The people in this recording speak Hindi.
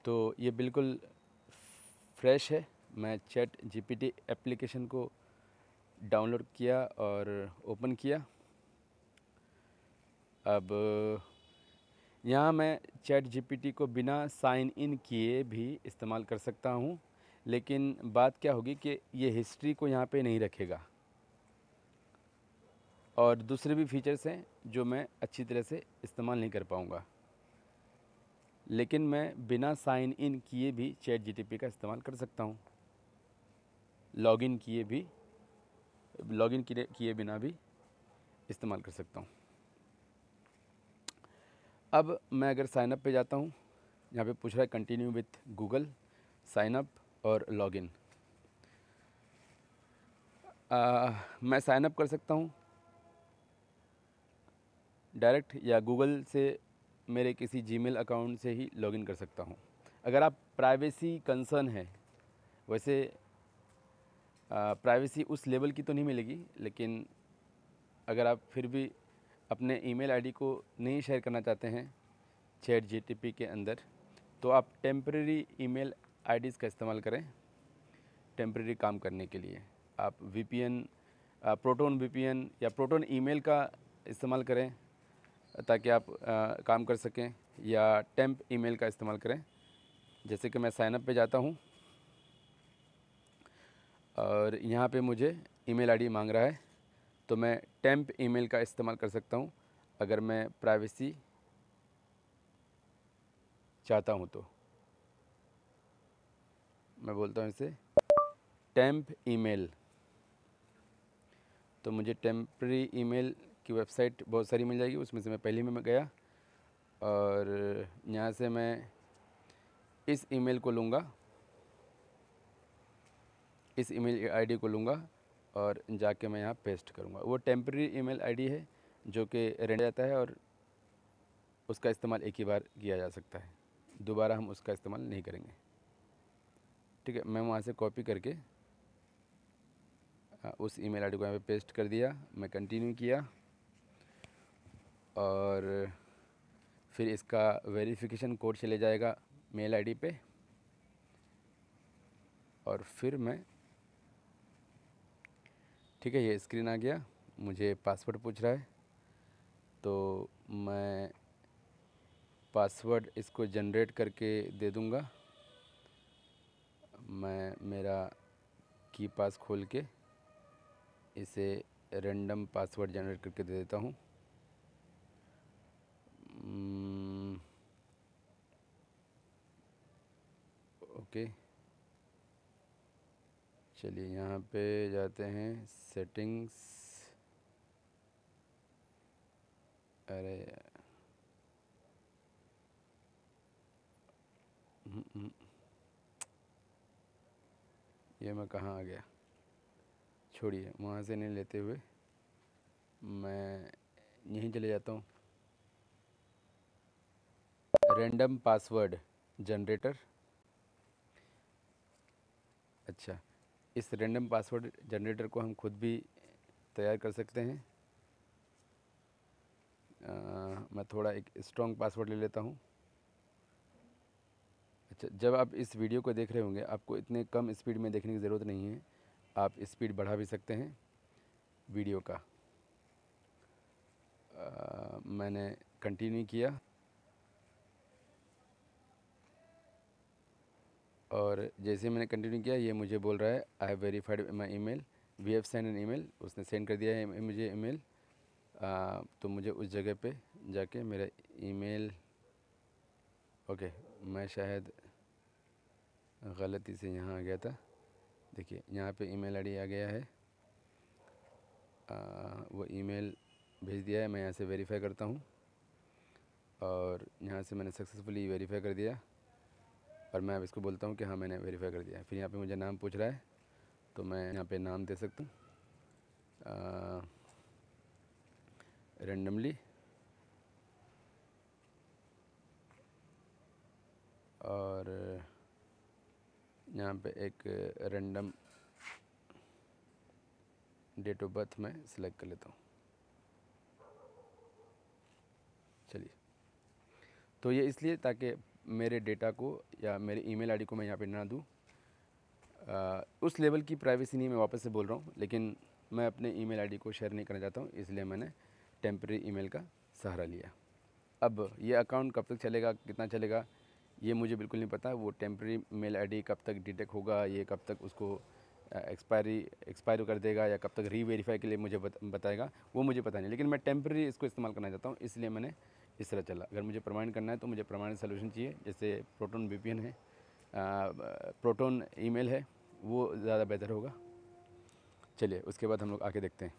तो ये बिल्कुल फ्रेश है। मैं चैट जीपीटी एप्लीकेशन को डाउनलोड किया और ओपन किया। अब यहाँ मैं चैट जीपीटी को बिना साइन इन किए भी इस्तेमाल कर सकता हूँ, लेकिन बात क्या होगी कि ये हिस्ट्री को यहाँ पे नहीं रखेगा और दूसरे भी फीचर्स हैं जो मैं अच्छी तरह से इस्तेमाल नहीं कर पाऊँगा। लेकिन मैं बिना साइन इन किए भी चैट जीपीटी का इस्तेमाल कर सकता हूँ, लॉगिन किए बिना भी इस्तेमाल कर सकता हूँ। अब मैं अगर साइन अप पे जाता हूँ, यहाँ पे पूछ रहा है continue with Google, sign up और लॉगिन। मैं साइन अप कर सकता हूँ डायरेक्ट, या गूगल से मेरे किसी जीमेल अकाउंट से ही लॉगिन कर सकता हूँ। अगर आप प्राइवेसी कंसर्न है, वैसे प्राइवेसी उस लेवल की तो नहीं मिलेगी, लेकिन अगर आप फिर भी अपने ईमेल आईडी को नहीं शेयर करना चाहते हैं चैट जीपीटी के अंदर, तो आप टेम्परेरी ईमेल आईडीज़ का इस्तेमाल करें टेम्परेरी काम करने के लिए। आप वीपीएन, प्रोटोन वीपीएन या प्रोटोन ईमेल का इस्तेमाल करें ताकि आप काम कर सकें, या टेम्प ईमेल का इस्तेमाल करें। जैसे कि मैं साइनअप पे जाता हूँ और यहाँ पे मुझे ईमेल आईडी मांग रहा है, तो मैं टेम्प ईमेल का इस्तेमाल कर सकता हूँ अगर मैं प्राइवेसी चाहता हूँ। तो मैं बोलता हूँ इसे टेम्प ईमेल। तो मुझे टेम्परेरी ईमेल की वेबसाइट बहुत सारी मिल जाएगी, उसमें से मैं पहली में गया और यहाँ से मैं इस ईमेल को लूँगा, इस ईमेल आईडी को लूँगा और जाके मैं यहाँ पेस्ट करूँगा। वो टेम्परेरी ईमेल आईडी है जो कि रेंडर जाता है और उसका इस्तेमाल एक ही बार किया जा सकता है, दोबारा हम उसका इस्तेमाल नहीं करेंगे। ठीक है, मैं वहाँ से कॉपी करके उस ईमेल आईडी को यहाँ पे पेस्ट कर दिया। मैं कंटिन्यू किया और फिर इसका वेरिफिकेशन कोड चले जाएगा मेल आईडी पे, और फिर मैं, ठीक है, ये स्क्रीन आ गया। मुझे पासवर्ड पूछ रहा है, तो मैं पासवर्ड इसको जनरेट करके दे दूँगा। मैं मेरा की पास खोल के इसे रैंडम पासवर्ड जनरेट करके दे देता हूँ। ओके, चलिए यहाँ पे जाते हैं सेटिंग्स। अरे ये मैं कहाँ आ गया, छोड़िए, वहाँ से नहीं लेते हुए मैं यहीं चले जाता हूँ। Random password generator. अच्छा, इस रैंडम पासवर्ड जनरेटर को हम खुद भी तैयार कर सकते हैं। मैं थोड़ा एक स्ट्रॉन्ग पासवर्ड ले लेता हूँ। अच्छा, जब आप इस वीडियो को देख रहे होंगे आपको इतने कम स्पीड में देखने की ज़रूरत नहीं है, आप स्पीड बढ़ा भी सकते हैं वीडियो का। मैंने कंटिन्यू किया और जैसे मैंने कंटिन्यू किया ये मुझे बोल रहा है I have verified my email, we have send an email. उसने सेंड कर दिया है मुझे ईमेल। तो मुझे उस जगह पे जाके मेरा ईमेल, ओके, मैं शायद गलती से यहाँ आ गया था। देखिए यहाँ पे ईमेल आईडी आ गया है, वो ईमेल भेज दिया है। मैं यहाँ से वेरीफाई करता हूँ और यहाँ से मैंने सक्सेसफुली वेरीफाई कर दिया और मैं अब इसको बोलता हूँ कि हाँ मैंने वेरीफाई कर दिया। फिर यहाँ पे मुझे नाम पूछ रहा है, तो मैं यहाँ पे नाम दे सकता हूँ रेंडमली, और यहाँ पे एक रैंडम डेट ऑफ बर्थ मैं सिलेक्ट कर लेता हूँ। चलिए, तो ये इसलिए ताकि मेरे डेटा को या मेरे ईमेल आईडी को मैं यहाँ पे ना दूँ। उस लेवल की प्राइवेसी नहीं, मैं वापस से बोल रहा हूँ, लेकिन मैं अपने ईमेल आईडी को शेयर नहीं करना चाहता हूँ, इसलिए मैंने टेम्परेरी ईमेल का सहारा लिया। अब ये अकाउंट कब तक चलेगा, कितना चलेगा, ये मुझे बिल्कुल नहीं पता। वो टेम्परेरी मेल आईडी कब तक डिटेक्ट होगा, ये कब तक उसको एक्सपायर कर देगा या कब तक रीवेरीफाई के लिए मुझे बताएगा, वो मुझे पता नहीं। लेकिन मैं टेम्परेरी इसको इस्तेमाल करना चाहता हूँ, इसलिए मैंने इस तरह चला। अगर मुझे प्रमाणित करना है तो मुझे प्रमाणित सोल्यूशन चाहिए, जैसे प्रोटोन VPN है, प्रोटोन ईमेल है, वो ज़्यादा बेहतर होगा। चलिए उसके बाद हम लोग आके देखते हैं।